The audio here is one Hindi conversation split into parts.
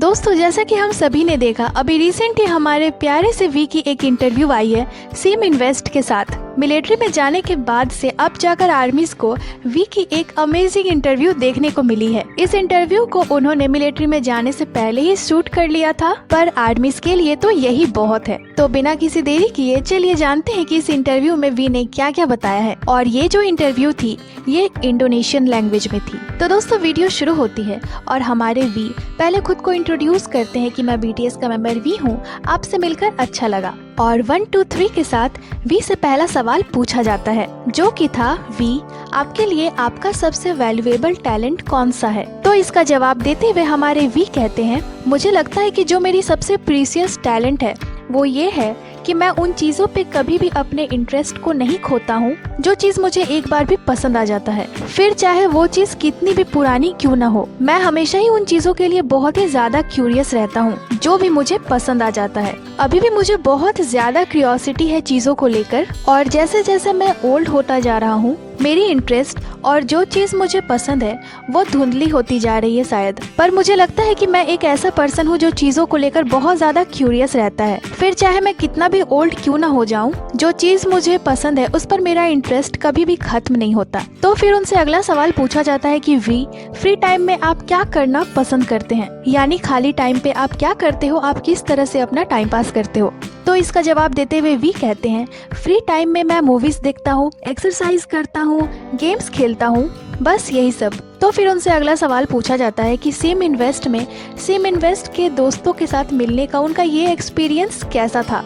दोस्तों, जैसा कि हम सभी ने देखा, अभी रिसेंटली हमारे प्यारे से वी की एक इंटरव्यू आई है सिम इन्वेस्ट के साथ। मिलिट्री में जाने के बाद से अब जाकर आर्मीज को वी की एक अमेजिंग इंटरव्यू देखने को मिली है। इस इंटरव्यू को उन्होंने मिलिट्री में जाने से पहले ही शूट कर लिया था, पर आर्मीज के लिए तो यही बहुत है। तो बिना किसी देरी किए चलिए जानते हैं कि इस इंटरव्यू में वी ने क्या क्या बताया है। और ये जो इंटरव्यू थी ये इंडोनेशियन लैंग्वेज में थी। तो दोस्तों, वीडियो शुरू होती है और हमारे वी पहले खुद को इंट्रोड्यूस करते हैं कि मैं बीटीएस का मेंबर वी हूँ, आपसे मिलकर अच्छा लगा। और 1 2 3 के साथ वी से पहला सवाल पूछा जाता है, जो कि था, वी आपके लिए आपका सबसे वैल्यूएबल टैलेंट कौन सा है। तो इसका जवाब देते हुए हमारे वी कहते हैं, मुझे लगता है कि जो मेरी सबसे प्रीशियस टैलेंट है वो ये है कि मैं उन चीजों पे कभी भी अपने इंटरेस्ट को नहीं खोता हूँ जो चीज मुझे एक बार भी पसंद आ जाता है, फिर चाहे वो चीज कितनी भी पुरानी क्यों ना हो। मैं हमेशा ही उन चीजों के लिए बहुत ही ज्यादा क्यूरियस रहता हूँ जो भी मुझे पसंद आ जाता है। अभी भी मुझे बहुत ज्यादा क्यूरियोसिटी है चीजों को लेकर, और जैसे जैसे मैं ओल्ड होता जा रहा हूँ मेरी इंटरेस्ट और जो चीज मुझे पसंद है वो धुंधली होती जा रही है शायद। पर मुझे लगता है कि मैं एक ऐसा पर्सन हूँ जो चीजों को लेकर बहुत ज्यादा क्यूरियस रहता है, फिर चाहे मैं कितना भी ओल्ड क्यों ना हो जाऊँ, जो चीज मुझे पसंद है उस पर मेरा इंटरेस्ट कभी भी खत्म नहीं होता। तो फिर उनसे अगला सवाल पूछा जाता है कि वी फ्री टाइम में आप क्या करना पसंद करते हैं, यानी खाली टाइम पे आप क्या करते हो, आप किस तरह से अपना टाइम पास करते हो। तो इसका जवाब देते हुए वी कहते हैं, फ्री टाइम में मैं मूवीज देखता हूँ, एक्सरसाइज करता हूँ, गेम्स खेलता हूँ, बस यही सब। तो फिर उनसे अगला सवाल पूछा जाता है कि सिम इन्वेस्ट के दोस्तों के साथ मिलने का उनका ये एक्सपीरियंस कैसा था।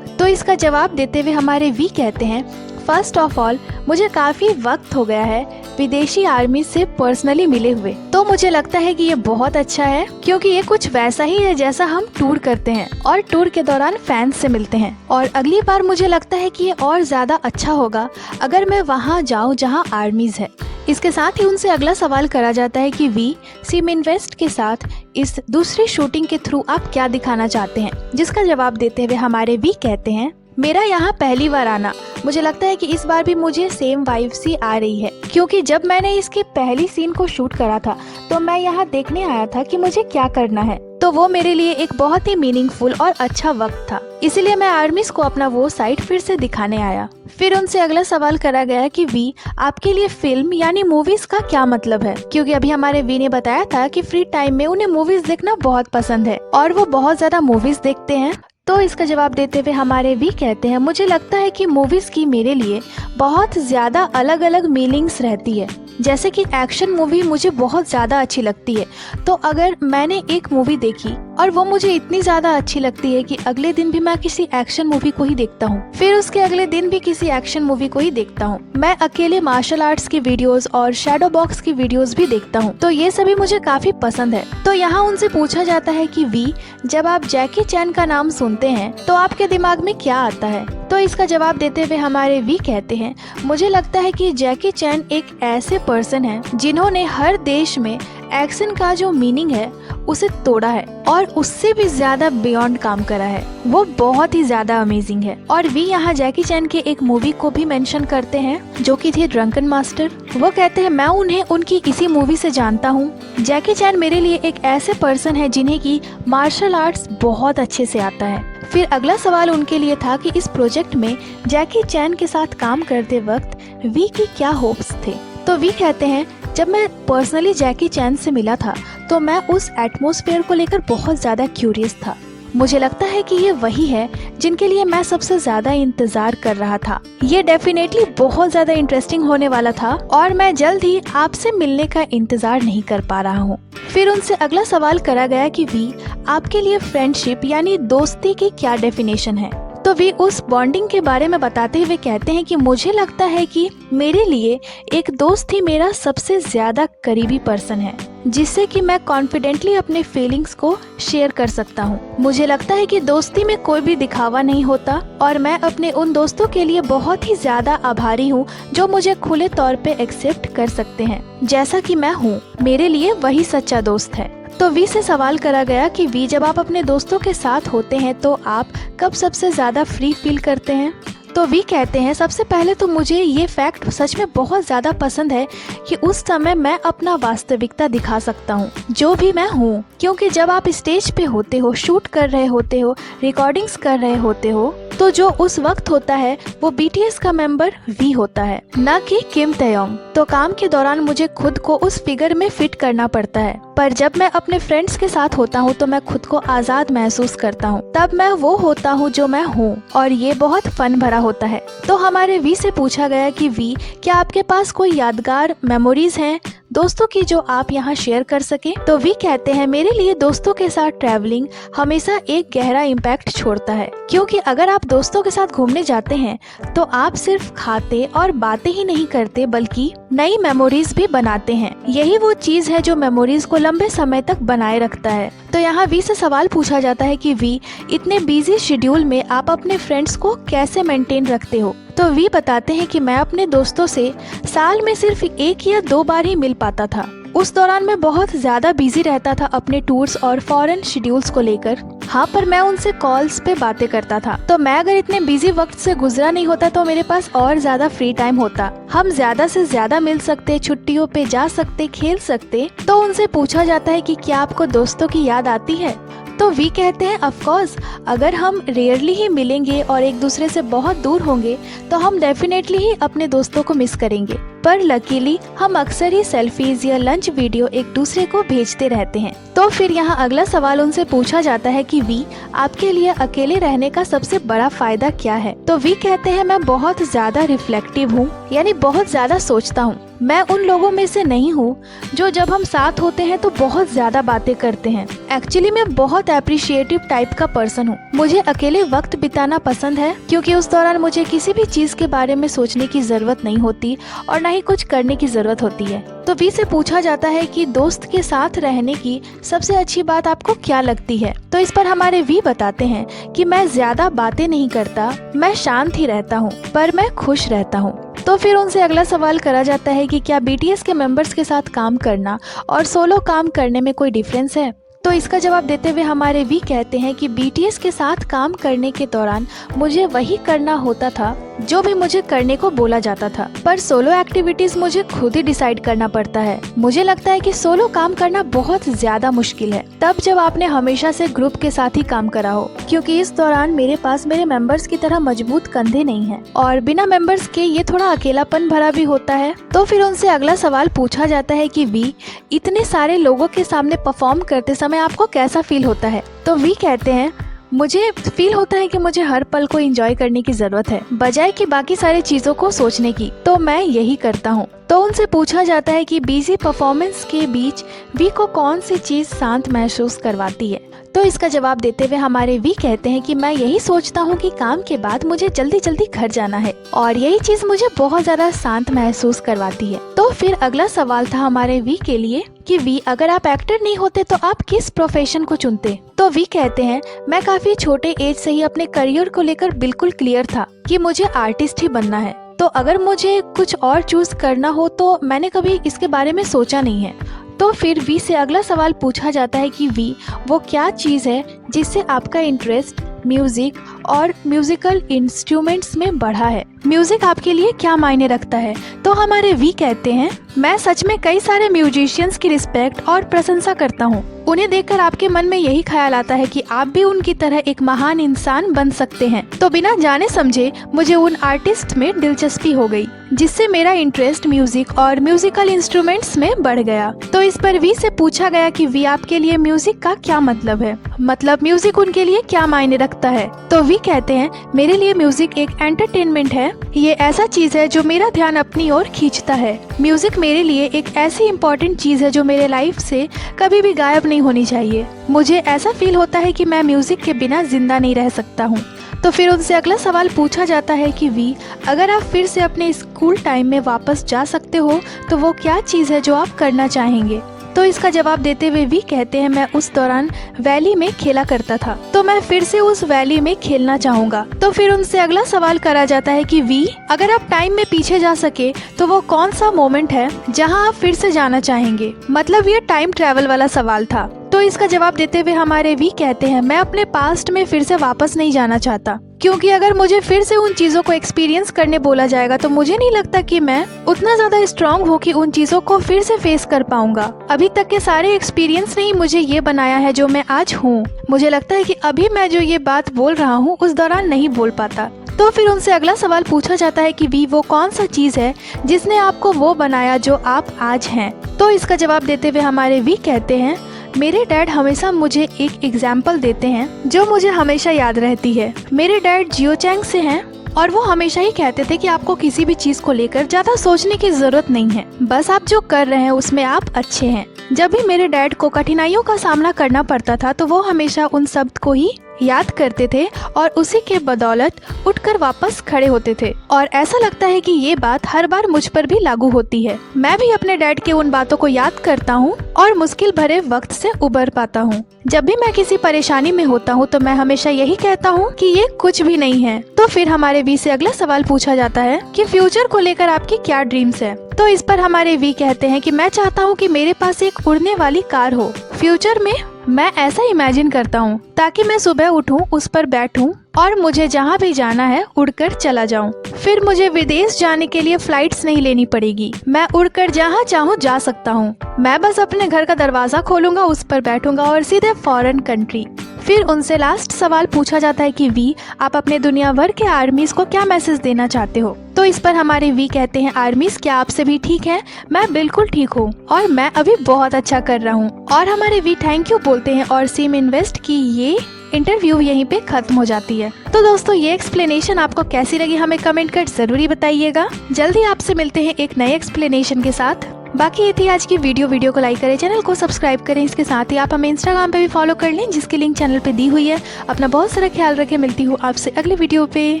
तो इसका जवाब देते हुए हमारे वी कहते हैं, फर्स्ट ऑफ ऑल मुझे काफी वक्त हो गया है विदेशी आर्मी से पर्सनली मिले हुए, तो मुझे लगता है कि ये बहुत अच्छा है, क्योंकि ये कुछ वैसा ही है जैसा हम टूर करते हैं और टूर के दौरान फैंस से मिलते हैं। और अगली बार मुझे लगता है कि ये और ज्यादा अच्छा होगा अगर मैं वहाँ जाऊँ जहाँ आर्मीज है। इसके साथ ही उनसे अगला सवाल करा जाता है कि वी सिम इन्वेस्ट के साथ इस दूसरी शूटिंग के थ्रू आप क्या दिखाना चाहते हैं। जिसका जवाब देते हुए हमारे वी कहते हैं, मेरा यहाँ पहली बार आना, मुझे लगता है कि इस बार भी मुझे सेम वाइब सी आ रही है, क्योंकि जब मैंने इसके पहली सीन को शूट करा था तो मैं यहाँ देखने आया था कि मुझे क्या करना है, तो वो मेरे लिए एक बहुत ही मीनिंगफुल और अच्छा वक्त था, इसीलिए मैं आर्मीज को अपना वो साइड फिर से दिखाने आया। फिर उनसे अगला सवाल करा गया कि वी आपके लिए फिल्म यानी मूवीज का क्या मतलब है, क्योंकि अभी हमारे वी ने बताया था कि फ्री टाइम में उन्हें मूवीज देखना बहुत पसंद है और वो बहुत ज्यादा मूवीज देखते हैं। तो इसका जवाब देते हुए हमारे वी कहते हैं, मुझे लगता है कि मूवीज की मेरे लिए बहुत ज्यादा अलग अलग मीनिंग्स रहती है। जैसे कि एक्शन मूवी मुझे बहुत ज्यादा अच्छी लगती है, तो अगर मैंने एक मूवी देखी और वो मुझे इतनी ज्यादा अच्छी लगती है कि अगले दिन भी मैं किसी एक्शन मूवी को ही देखता हूँ, फिर उसके अगले दिन भी किसी एक्शन मूवी को ही देखता हूँ। मैं अकेले मार्शल आर्ट्स की वीडियोस और शैडो बॉक्स की वीडियोस भी देखता हूँ, तो ये सभी मुझे काफी पसंद है। तो यहाँ उनसे पूछा जाता है कि वी जब आप जैकी चैन का नाम सुनते हैं तो आपके दिमाग में क्या आता है। तो इसका जवाब देते हुए हमारे वी कहते हैं, मुझे लगता है कि जैकी चैन एक ऐसे पर्सन है जिन्होंने हर देश में एक्शन का जो मीनिंग है उसे तोड़ा है और उससे भी ज्यादा बियॉन्ड काम करा है। वो बहुत ही ज्यादा अमेजिंग है। और वी यहाँ जैकी चैन के एक मूवी को भी मेंशन करते हैं जो कि थी ड्रंकन मास्टर। वो कहते हैं, मैं उन्हें उनकी इसी मूवी से जानता हूँ। जैकी चैन मेरे लिए एक ऐसे पर्सन है जिन्हें की मार्शल आर्ट्स बहुत अच्छे से आता है। फिर अगला सवाल उनके लिए था कि इस प्रोजेक्ट में जैकी चैन के साथ काम करते वक्त वी की क्या होप्स थे। तो वी कहते हैं, जब मैं पर्सनली जैकी चैन से मिला था तो मैं उस एटमॉस्फेयर को लेकर बहुत ज्यादा क्यूरियस था। मुझे लगता है कि ये वही है जिनके लिए मैं सबसे ज्यादा इंतजार कर रहा था। ये डेफिनेटली बहुत ज्यादा इंटरेस्टिंग होने वाला था और मैं जल्द ही आपसे मिलने का इंतजार नहीं कर पा रहा हूँ। फिर उनसे अगला सवाल करा गया कि वी आपके लिए फ्रेंडशिप यानी दोस्ती की क्या डेफिनेशन है। तो वे उस बॉन्डिंग के बारे में बताते हुए कहते हैं कि मुझे लगता है कि मेरे लिए एक दोस्त ही मेरा सबसे ज्यादा करीबी पर्सन है, जिससे कि मैं कॉन्फिडेंटली अपने फीलिंग्स को शेयर कर सकता हूँ। मुझे लगता है कि दोस्ती में कोई भी दिखावा नहीं होता और मैं अपने उन दोस्तों के लिए बहुत ही ज्यादा आभारी हूँ जो मुझे खुले तौर पे एक्सेप्ट कर सकते हैं जैसा कि मैं हूँ। मेरे लिए वही सच्चा दोस्त है। तो वी से सवाल करा गया कि वी जब आप अपने दोस्तों के साथ होते हैं तो आप कब सबसे ज्यादा फ्री फील करते हैं। तो वी कहते हैं सबसे पहले तो मुझे ये फैक्ट सच में बहुत ज़्यादा पसंद है कि उस समय मैं अपना वास्तविकता दिखा सकता हूँ, जो भी मैं हूँ। क्योंकि जब आप स्टेज पे होते हो, शूट कर रहे होते हो, रिकॉर्डिंग्स कर रहे होते हो, तो जो उस वक्त होता है वो बीटीएस का मेंबर वी होता है, न कि किम तयोंग। तो काम के दौरान मुझे खुद को उस फिगर में फिट करना पड़ता है, पर जब मैं अपने फ्रेंड्स के साथ होता हूँ तो मैं खुद को आजाद महसूस करता हूँ। तब मैं वो होता हूँ जो मैं हूँ, और ये बहुत फन भरा होता है। तो हमारे वी से पूछा गया कि वी, क्या आपके पास कोई यादगार मेमोरीज हैं दोस्तों की जो आप यहाँ शेयर कर सके? तो वी कहते हैं मेरे लिए दोस्तों के साथ ट्रैवलिंग हमेशा एक गहरा इम्पैक्ट छोड़ता है, क्योंकि अगर आप दोस्तों के साथ घूमने जाते हैं तो आप सिर्फ खाते और बातें ही नहीं करते बल्कि नई मेमोरीज भी बनाते हैं। यही वो चीज है जो मेमोरीज को लंबे समय तक बनाए रखता है। तो यहाँ वी से सवाल पूछा जाता है कि वी, इतने बिजी शेड्यूल में आप अपने फ्रेंड्स को कैसे मेंटेन रखते हो? तो वी बताते हैं कि मैं अपने दोस्तों से साल में सिर्फ 1 या 2 बार ही मिल पाता था। उस दौरान मैं बहुत ज्यादा बिजी रहता था अपने टूर्स और फॉरेन शेड्यूल्स को लेकर। हाँ, पर मैं उनसे कॉल्स पे बातें करता था। तो मैं अगर इतने बिजी वक्त से गुजरा नहीं होता तो मेरे पास और ज्यादा फ्री टाइम होता, हम ज्यादा से ज्यादा मिल सकते, छुट्टियों पे जा सकते, खेल सकते। तो उनसे पूछा जाता है कि क्या आपको दोस्तों की याद आती है? तो वी कहते हैं ऑफ कोर्स, अगर हम रेयरली ही मिलेंगे और एक दूसरे से बहुत दूर होंगे तो हम डेफिनेटली ही अपने दोस्तों को मिस करेंगे। पर लकीली हम अक्सर ही सेल्फीज या लंच वीडियो एक दूसरे को भेजते रहते हैं। तो फिर यहाँ अगला सवाल उनसे पूछा जाता है कि वी, आपके लिए अकेले रहने का सबसे बड़ा फायदा क्या है? तो वी कहते हैं मैं बहुत ज्यादा रिफ्लेक्टिव हूँ, यानी बहुत ज्यादा सोचता हूँ। मैं उन लोगों में से नहीं हूँ जो जब हम साथ होते हैं तो बहुत ज्यादा बातें करते हैं। एक्चुअली मैं बहुत एप्रिशिएटिव टाइप का पर्सन हूँ। मुझे अकेले वक्त बिताना पसंद है, क्योंकि उस दौरान मुझे किसी भी चीज के बारे में सोचने की जरूरत नहीं होती और न ही कुछ करने की जरूरत होती है। तो वी से पूछा जाता है कि दोस्त के साथ रहने की सबसे अच्छी बात आपको क्या लगती है? तो इस पर हमारे वी बताते हैं कि मैं ज्यादा बातें नहीं करता, मैं शांत ही रहता हूँ, पर मैं खुश रहता हूँ। तो फिर उनसे अगला सवाल करा जाता है कि क्या बीटीएस के मेंबर्स के साथ काम करना और सोलो काम करने में कोई डिफरेंस है? तो इसका जवाब देते हुए हमारे वी कहते हैं कि बीटीएस के साथ काम करने के दौरान मुझे वही करना होता था जो भी मुझे करने को बोला जाता था, पर सोलो एक्टिविटीज मुझे खुद ही डिसाइड करना पड़ता है। मुझे लगता है कि सोलो काम करना बहुत ज्यादा मुश्किल है तब जब आपने हमेशा से ग्रुप के साथ ही काम करा हो, क्योंकि इस दौरान मेरे पास मेरे मेंबर्स की तरह मजबूत कंधे नहीं हैं और बिना मेंबर्स के ये थोड़ा अकेलापन भरा भी होता है। तो फिर उनसे अगला सवाल पूछा जाता है कि वी, इतने सारे लोगों के सामने परफॉर्म करते समय आपको कैसा फील होता है? तो वी कहते हैं मुझे फील होता है कि मुझे हर पल को एंजॉय करने की जरूरत है, बजाय कि बाकी सारी चीजों को सोचने की। तो मैं यही करता हूँ। तो उनसे पूछा जाता है कि बिजी परफॉर्मेंस के बीच वी को कौन सी चीज शांत महसूस करवाती है? तो इसका जवाब देते हुए हमारे वी कहते हैं कि मैं यही सोचता हूँ कि काम के बाद मुझे जल्दी जल्दी घर जाना है और यही चीज मुझे बहुत ज्यादा शांत महसूस करवाती है। तो फिर अगला सवाल था हमारे वी के लिए कि वी, अगर आप एक्टर नहीं होते तो आप किस प्रोफेशन को चुनते? तो वी कहते हैं मैं काफी छोटे एज से ही अपने करियर को लेकर बिल्कुल क्लियर था कि मुझे आर्टिस्ट ही बनना है। तो अगर मुझे कुछ और चूज करना हो तो मैंने कभी इसके बारे में सोचा नहीं है। तो फिर वी से अगला सवाल पूछा जाता है कि वी, वो क्या चीज है जिससे आपका इंटरेस्ट म्यूजिक और म्यूजिकल इंस्ट्रूमेंट्स में बढ़ा है? म्यूजिक आपके लिए क्या मायने रखता है? तो हमारे वी कहते हैं मैं सच में कई सारे म्यूजिशियंस की रिस्पेक्ट और प्रशंसा करता हूँ। उन्हें देखकर आपके मन में यही ख्याल आता है कि आप भी उनकी तरह एक महान इंसान बन सकते हैं। तो बिना जाने समझे मुझे उन आर्टिस्ट में दिलचस्पी हो गई, जिससे मेरा इंटरेस्ट म्यूजिक और म्यूजिकल इंस्ट्रूमेंट्स में बढ़ गया। तो इस पर वी से पूछा गया कि वी, आपके लिए म्यूजिक का क्या मतलब है? मतलब म्यूजिक उनके लिए क्या मायने रखता है? तो वी कहते हैं मेरे लिए म्यूजिक एक एंटरटेनमेंट है। ये ऐसा चीज है जो मेरा ध्यान अपनी ओर खींचता है। म्यूजिक मेरे लिए एक ऐसी इम्पोर्टेंट चीज है जो मेरे लाइफ से कभी भी गायब नहीं होनी चाहिए। मुझे ऐसा फील होता है कि मैं म्यूजिक के बिना जिंदा नहीं रह सकता हूँ। तो फिर उनसे अगला सवाल पूछा जाता है कि वी, अगर आप फिर से अपने स्कूल टाइम में वापस जा सकते हो तो वो क्या चीज है जो आप करना चाहेंगे? तो इसका जवाब देते हुए वी कहते हैं मैं उस दौरान वैली में खेला करता था, तो मैं फिर से उस वैली में खेलना चाहूंगा। तो फिर उनसे अगला सवाल करा जाता है कि वी, अगर आप टाइम में पीछे जा सके तो वो कौन सा मोमेंट है जहां आप फिर से जाना चाहेंगे? मतलब ये टाइम ट्रैवल वाला सवाल था। तो इसका जवाब देते हुए हमारे वी कहते हैं, मैं अपने पास्ट में फिर से वापस नहीं जाना चाहता, क्योंकि अगर मुझे फिर से उन चीजों को एक्सपीरियंस करने बोला जाएगा तो मुझे नहीं लगता कि मैं उतना ज्यादा स्ट्रांग हूँ कि उन चीजों को फिर से फेस कर पाऊंगा। अभी तक के सारे एक्सपीरियंस ने ही मुझे ये बनाया है जो मैं आज हूँ। मुझे लगता है कि अभी मैं जो ये बात बोल रहा हूँ उस दौरान नहीं बोल पाता। तो फिर उनसे अगला सवाल पूछा जाता है कि वी वो कौन सा चीज है जिसने आपको वो बनाया जो आप आज हैं। तो इसका जवाब देते हुए हमारे वी कहते हैं, मेरे डैड हमेशा मुझे एक एग्जाम्पल देते हैं जो मुझे हमेशा याद रहती है। मेरे डैड जियोचैंग से हैं और वो हमेशा ही कहते थे कि आपको किसी भी चीज को लेकर ज्यादा सोचने की जरूरत नहीं है, बस आप जो कर रहे हैं उसमें आप अच्छे हैं। जब भी मेरे डैड को कठिनाइयों का सामना करना पड़ता था तो वो हमेशा उन शब्द को ही याद करते थे और उसी के बदौलत उठकर वापस खड़े होते थे। और ऐसा लगता है कि ये बात हर बार मुझ पर भी लागू होती है। मैं भी अपने डैड के उन बातों को याद करता हूँ और मुश्किल भरे वक्त से उबर पाता हूँ। जब भी मैं किसी परेशानी में होता हूँ तो मैं हमेशा यही कहता हूँ कि ये कुछ भी नहीं है। तो फिर हमारे वी से अगला सवाल पूछा जाता है कि फ्यूचर को लेकर आपकी क्या ड्रीम्स है। तो इस पर हमारे वी कहते हैं कि मैं चाहता हूँ कि मेरे पास एक उड़ने वाली कार हो। फ्यूचर में मैं ऐसा इमेजिन करता हूँ ताकि मैं सुबह उठूं, उस पर बैठूं और मुझे जहाँ भी जाना है उड़कर चला जाऊं। फिर मुझे विदेश जाने के लिए फ्लाइट्स नहीं लेनी पड़ेगी, मैं उड़कर जहाँ चाहूँ जा सकता हूँ। मैं बस अपने घर का दरवाजा खोलूंगा, उस पर बैठूंगा और सीधे फॉरेन कंट्री। फिर उनसे लास्ट सवाल पूछा जाता है कि वी आप अपने दुनिया भर के आर्मीज को क्या मैसेज देना चाहते हो। तो इस पर हमारे वी कहते हैं, आर्मीज क्या आप सभी ठीक हैं? मैं बिल्कुल ठीक हूँ और मैं अभी बहुत अच्छा कर रहा हूँ। और हमारे वी थैंक यू बोलते हैं और सीम इन्वेस्ट की ये इंटरव्यू यहीं पे खत्म हो जाती है। तो दोस्तों ये एक्सप्लेनेशन आपको कैसी लगी हमें कमेंट कर जरूरी बताइएगा। जल्दी आपसे मिलते हैं एक नए एक्सप्लेनेशन के साथ। बाकी ये थी आज की वीडियो को लाइक करें, चैनल को सब्सक्राइब करें। इसके साथ ही आप हमें इंस्टाग्राम पे भी फॉलो कर लें जिसकी लिंक चैनल पे दी हुई है। अपना बहुत सारा ख्याल रखें, मिलती हूँ आपसे अगले वीडियो पे।